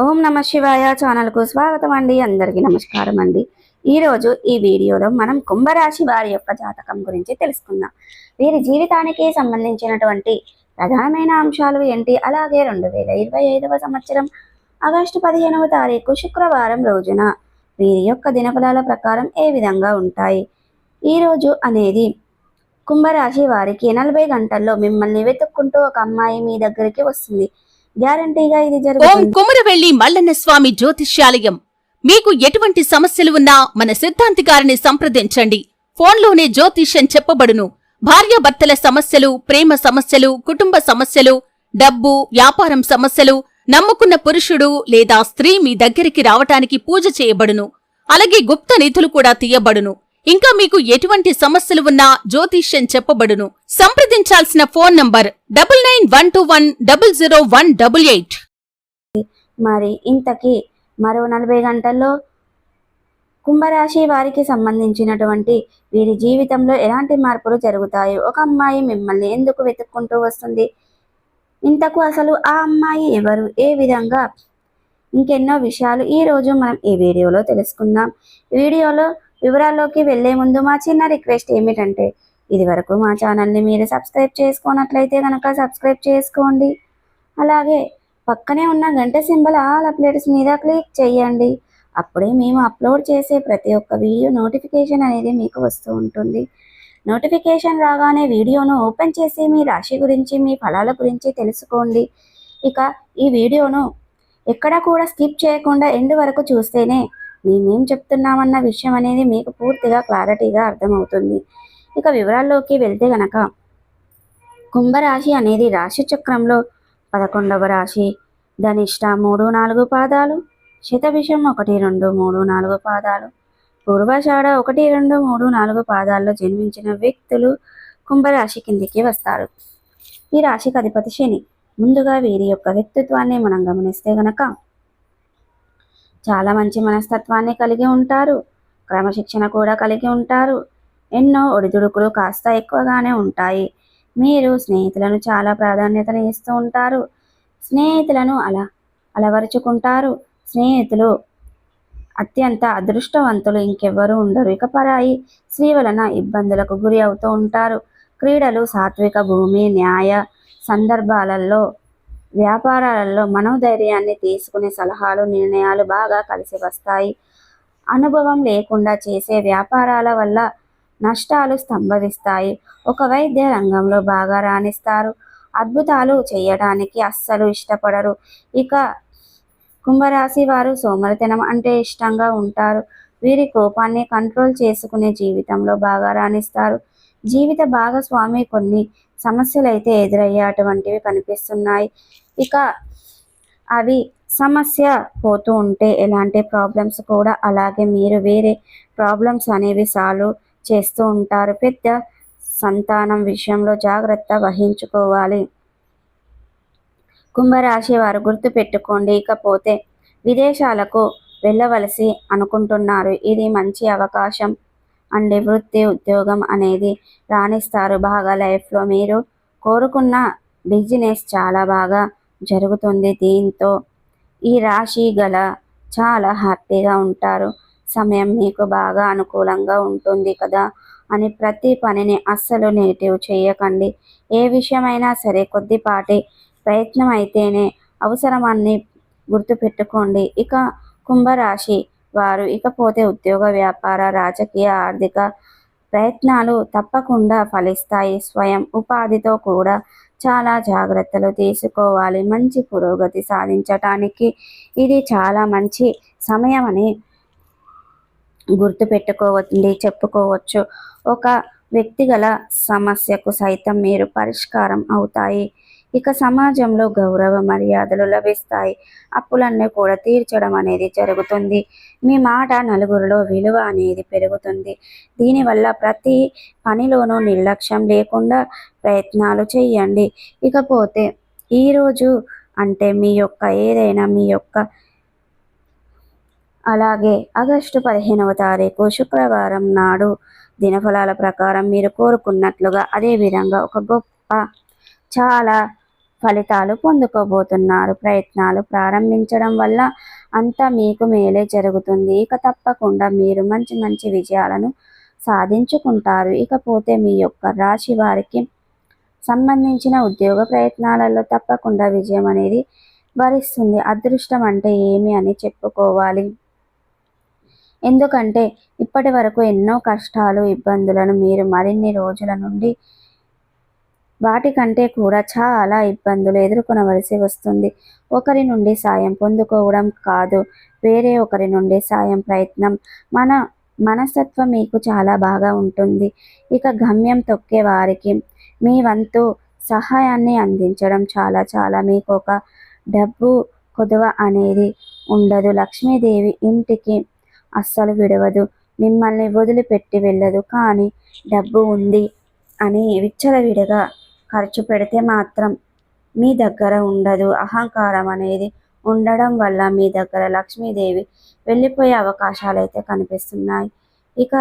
ఓం నమ శివాయ ఛానల్కు స్వాగతం అండి. అందరికీ నమస్కారం అండి. ఈరోజు ఈ వీడియోలో మనం కుంభరాశి వారి యొక్క జాతకం గురించి తెలుసుకుందాం. వీరి జీవితానికి సంబంధించినటువంటి ప్రధానమైన అంశాలు ఏంటి, అలాగే 2025వ సంవత్సరం ఆగస్టు 15వ తారీఖు శుక్రవారం రోజున వీరి యొక్క దినఫలాల ప్రకారం ఏ విధంగా ఉంటాయి. ఈరోజు అనేది కుంభరాశి వారికి 40 గంటల్లో మిమ్మల్ని వెతుక్కుంటూ ఒక అమ్మాయి మీ దగ్గరికి వస్తుంది. గ్యారంటీగా ఇది జరుగుతుంది. ఓం కుమరవెల్లి మల్లన్న స్వామి జ్యోతిష్యాలయం. మీకు ఎటువంటి సమస్యలు ఉన్నా మన సిద్ధాంతి గారిని సంప్రదించండి. ఫోన్లోనే జ్యోతిష్యం చెప్పబడును. భార్యాభర్తల సమస్యలు, ప్రేమ సమస్యలు, కుటుంబ సమస్యలు, డబ్బు, వ్యాపారం సమస్యలు, నమ్ముకున్న పురుషుడు లేదా స్త్రీ మీ దగ్గరికి రావటానికి పూజ చేయబడును. అలాగే గుప్త నిధులు కూడా తీయబడును. ఇంకా మీకు ఎటువంటి సమస్యలు ఉన్నా జ్యోతిష్యం చెప్పబడును. సంప్రదించాల్సిన ఫోన్ నంబర్ 9921100188. మరి ఇంతకీ మరో 40 గంటల్లో కుంభరాశి వారికి సంబంధించినటువంటి వీరి జీవితంలో ఎలాంటి మార్పులు జరుగుతాయి, ఒక అమ్మాయి మిమ్మల్ని ఎందుకు వెతుక్కుంటూ వస్తుంది, ఇంతకు అసలు ఆ అమ్మాయి ఎవరు, ఏ విధంగా, ఇంకెన్నో విషయాలు ఈరోజు మనం ఈ వీడియోలో తెలుసుకుందాం. వీడియోలో వివరాల్లోకి వెళ్లే ముందు మా చిన్న రిక్వెస్ట్ ఏమిటంటే, ఇది వరకు మా ఛానల్ని మీరు సబ్స్క్రైబ్ చేసుకున్నట్లయితే కనుక సబ్స్క్రైబ్ చేసుకోండి. అలాగే పక్కనే ఉన్న గంట సింబల్ ఆల్ అప్డేట్స్ మీద క్లిక్ చేయండి. అప్పుడే మేము అప్లోడ్ చేసే ప్రతి ఒక్క వీడియో నోటిఫికేషన్ అనేది మీకు వస్తూ ఉంటుంది. నోటిఫికేషన్ రాగానే వీడియోను ఓపెన్ చేసి మీ రాశి గురించి, మీ ఫలాల గురించి తెలుసుకోండి. ఇక ఈ వీడియోను ఎక్కడా కూడా స్కిప్ చేయకుండా ఎండ్ వరకు చూస్తేనే మేమేం చెప్తున్నామన్న విషయం అనేది మీకు పూర్తిగా క్లారిటీగా అర్థమవుతుంది. ఇక వివరాల్లోకి వెళ్తే గనక, కుంభరాశి అనేది రాశి చక్రంలో 11వ రాశి. ధనిష్ట 3, 4 పాదాలు, శతభిషం 1, 2, 3, 4 పాదాలు, పూర్వాషాఢ 1, 2, 3, 4 పాదాల్లో జన్మించిన వ్యక్తులు కుంభరాశి కిందికి వస్తారు. ఈ రాశికి అధిపతి శని. ముందుగా వీరి యొక్క వ్యక్తిత్వాన్ని మనం గమనిస్తే గనక చాలా మంచి మనస్తత్వాన్ని కలిగి ఉంటారు. క్రమశిక్షణ కూడా కలిగి ఉంటారు. ఎన్నో ఒడిదుడుకులు కాస్త ఎక్కువగానే ఉంటాయి. మీరు స్నేహితులను చాలా ప్రాధాన్యతను ఇస్తూ ఉంటారు. స్నేహితులను అలవరుచుకుంటారు. స్నేహితులు అత్యంత అదృష్టవంతులు, ఇంకెవ్వరూ ఉండరు. ఇక పరాయి స్త్రీ వలన ఇబ్బందులకు గురి అవుతూ ఉంటారు. క్రీడలు, సాత్విక భూమి, న్యాయ సందర్భాలలో, వ్యాపారాలలో మనోధైర్యాన్ని తీసుకునే సలహాలు, నిర్ణయాలు బాగా కలిసి వస్తాయి. అనుభవం లేకుండా చేసే వ్యాపారాల వల్ల నష్టాలు సంభవిస్తాయి. ఒక వైద్య రంగంలో బాగా రాణిస్తారు. అద్భుతాలు చేయడానికి అస్సలు ఇష్టపడరు. ఇక కుంభరాశి వారు సోమరితనం అంటే ఇష్టంగా ఉంటారు. వీరి కోపాన్ని కంట్రోల్ చేసుకునే జీవితంలో బాగా రాణిస్తారు. జీవిత భాగస్వామి కొన్ని సమస్యలైతే ఎదురయ్యేటువంటివి కనిపిస్తున్నాయి. ఇక అవి సమస్య పోతూ ఉంటే ఎలాంటి ప్రాబ్లమ్స్ కూడా అలాగే మీరు వేరే ప్రాబ్లమ్స్ అనేవి సాల్వ్ చేస్తూ ఉంటారు. పెద్ద సంతానం విషయంలో జాగ్రత్త వహించుకోవాలి. కుంభరాశి వారు గుర్తుపెట్టుకోండి. ఇకపోతే విదేశాలకు వెళ్ళవలసి అనుకుంటున్నారు, ఇది మంచి అవకాశం అండి. వృత్తి, ఉద్యోగం అనేది రాణిస్తారు. బాగా లైఫ్లో మీరు కోరుకున్న బిజినెస్ చాలా బాగా జరుగుతుంది. దీంతో ఈ రాశి గల చాలా హ్యాపీగా ఉంటారు. సమయం మీకు బాగా అనుకూలంగా ఉంటుంది కదా అని ప్రతి పనిని అస్సలు నెగిటివ్ చేయకండి. ఏ విషయమైనా సరే కొద్దిపాటి ప్రయత్నం అయితేనే అవసరమని గుర్తుపెట్టుకోండి. ఇక కుంభరాశి వారు ఇకపోతే ఉద్యోగ, వ్యాపార, రాజకీయ, ఆర్థిక ప్రయత్నాలు తప్పకుండా ఫలిస్తాయి. స్వయం ఉపాధితో కూడా చాలా జాగ్రత్తలు తీసుకోవాలి. మంచి పురోగతి సాధించటానికి ఇది చాలా మంచి సమయం అని చెప్పుకోవచ్చు. ఒక వ్యక్తిగల సమస్యకు సైతం మీరు పరిష్కారం అవుతాయి. ఇక సమాజంలో గౌరవ మర్యాదలు లభిస్తాయి. అప్పులన్నీ కూడా తీర్చడం అనేది జరుగుతుంది. మీ మాట నలుగురిలో విలువ అనేది పెరుగుతుంది. దీనివల్ల ప్రతి పనిలోనూ నిర్లక్ష్యం లేకుండా ప్రయత్నాలు చేయండి. ఇకపోతే ఈరోజు అంటే మీ యొక్క అలాగే ఆగస్టు 15వ తారీఖు శుక్రవారం నాడు దినఫలాల ప్రకారం మీరు కోరుకున్నట్లుగా అదేవిధంగా ఒక గొప్ప చాలా ఫలితాలు పొందుకోబోతున్నారు. ప్రయత్నాలు ప్రారంభించడం వల్ల అంతా మీకు మేలే జరుగుతుంది. ఇక తప్పకుండా మీరు మంచి మంచి విజయాలను సాధించుకుంటారు. ఇకపోతే మీ యొక్క రాశి వారికి సంబంధించిన ఉద్యోగ ప్రయత్నాలలో తప్పకుండా విజయం అనేది వరిస్తుంది. అదృష్టం అంటే ఏమి అని చెప్పుకోవాలి. ఎందుకంటే ఇప్పటి వరకు ఎన్నో కష్టాలు, ఇబ్బందులను మీరు మరిన్ని రోజుల నుండి వాటికంటే కూడా చాలా ఇబ్బందులు ఎదుర్కొనవలసి వస్తుంది. ఒకరి నుండి సాయం పొందుకోవడం కాదు, వేరే ఒకరి నుండి సాయం ప్రయత్నం. మనస్తత్వం మీకు చాలా బాగా ఉంటుంది. ఇక గమ్యం తొక్కే వారికి మీ వంతు సహాయాన్ని అందించడం చాలా చాలా మీకు ఒక డబ్బు కొదువ అనేది ఉండదు. లక్ష్మీదేవి ఇంటికి అస్సలు విడవదు, మిమ్మల్ని వదిలిపెట్టి వెళ్ళదు. కానీ డబ్బు ఉంది అని విచ్చలవిడిగా ఖర్చు పెడితే మాత్రం మీ దగ్గర ఉండదు. అహంకారం అనేది ఉండడం వల్ల మీ దగ్గర లక్ష్మీదేవి వెళ్ళిపోయే అవకాశాలు అయితే కనిపిస్తున్నాయి. ఇక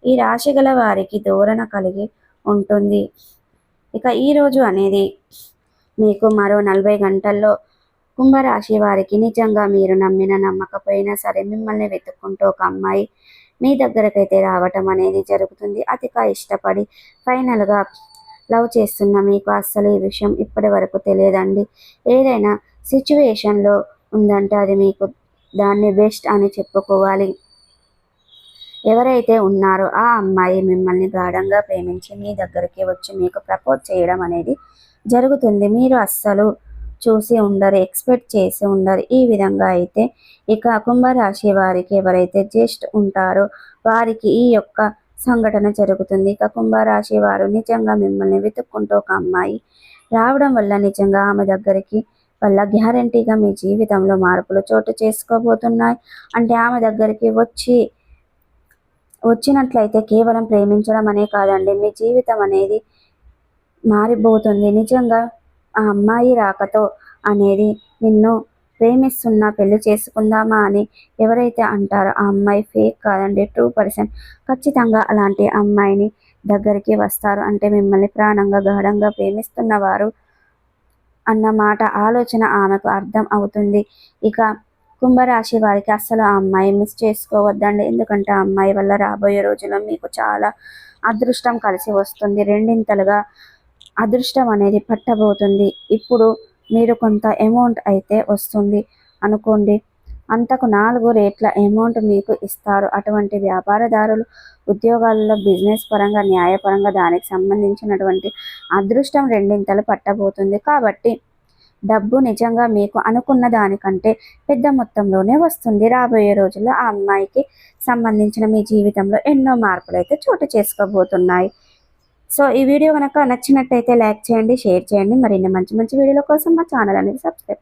ఈ రాశి గల వారికి ధోరణ కలిగి ఉంటుంది. ఇక ఈరోజు అనేది మీకు మరో 40 గంటల్లో కుంభరాశి వారికి నిజంగా మీరు నమ్మిన నమ్మకపోయినా సరే మిమ్మల్ని వెతుక్కుంటూ ఒక అమ్మాయి మీ దగ్గరకైతే రావటం అనేది జరుగుతుంది. అతిగా ఇష్టపడి ఫైనల్గా లవ్ చేస్తున్న మీకు అస్సలు ఈ విషయం ఇప్పటి వరకు తెలియదండి. ఏదైనా సిచ్యువేషన్లో ఉందంటే అది మీకు దాన్ని బెస్ట్ అని చెప్పుకోవాలి. ఎవరైతే ఉన్నారో ఆ అమ్మాయి మిమ్మల్ని గాఢంగా ప్రేమించి మీ దగ్గరికి వచ్చి మీకు ప్రపోజ్ చేయడం అనేది జరుగుతుంది. మీరు అస్సలు చూసి ఉండరు, ఎక్స్పెక్ట్ చేసి ఉండరు. ఈ విధంగా అయితే ఇక కుంభరాశి వారికి ఎవరైతే జ్యేష్ఠ ఉంటారో వారికి ఈ యొక్క సంఘటన జరుగుతుంది. ఇక కుంభరాశి వారు నిజంగా మిమ్మల్ని వెతుక్కుంటూ ఒక అమ్మాయి రావడం వల్ల నిజంగా ఆమె దగ్గరికి వల్ల గ్యారంటీగా మీ జీవితంలో మార్పులు చోటు చేసుకోబోతున్నాయి. అంటే ఆమె దగ్గరికి వచ్చినట్లయితే కేవలం ప్రేమించడం అనే కాదండి, మీ జీవితం అనేది మారిపోతుంది. నిజంగా ఆ అమ్మాయి రాకతో అనేది నిన్ను ప్రేమిస్తున్నా, పెళ్లి చేసుకుందామా అని ఎవరైతే అంటారో ఆ అమ్మాయి ఫేక్ కాదండి, ట్రూ పర్సన్. ఖచ్చితంగా అలాంటి అమ్మాయిని దగ్గరికి వస్తారు. అంటే మిమ్మల్ని ప్రాణంగా గాఢంగా ప్రేమిస్తున్నవారు అన్నమాట ఆలోచన ఆమెకు అర్థం అవుతుంది. ఇక కుంభరాశి వారికి అస్సలు ఆ అమ్మాయి మిస్ చేసుకోవద్దండి. ఎందుకంటే ఆ అమ్మాయి వల్ల రాబోయే రోజుల్లో మీకు చాలా అదృష్టం కలిసి వస్తుంది. రెండింతలుగా అదృష్టం అనేది పట్టబోతుంది. ఇప్పుడు మీరు కొంత అమౌంట్ అయితే వస్తుంది అనుకోండి, అంతకు 4 రేట్ల అమౌంట్ మీకు ఇస్తారు. అటువంటి వ్యాపారదారులు, ఉద్యోగాలలో, బిజినెస్ పరంగా, న్యాయపరంగా దానికి సంబంధించినటువంటి అదృష్టం రెండింతలు పట్టబోతుంది. కాబట్టి డబ్బు నిజంగా మీకు అనుకున్న దానికంటే పెద్ద మొత్తంలోనే వస్తుంది. రాబోయే రోజుల్లో ఆ అమ్మాయికి సంబంధించిన మీ జీవితంలో ఎన్నో మార్పులు అయితే చోటు చేసుకోబోతున్నాయి. సో ఈ వీడియో కనుక నచ్చినట్టయితే లైక్ చేయండి, షేర్ చేయండి. మరిన్ని మంచి మంచి వీడియోల కోసం మా ఛానల్ అనేది సబ్స్క్రైబ్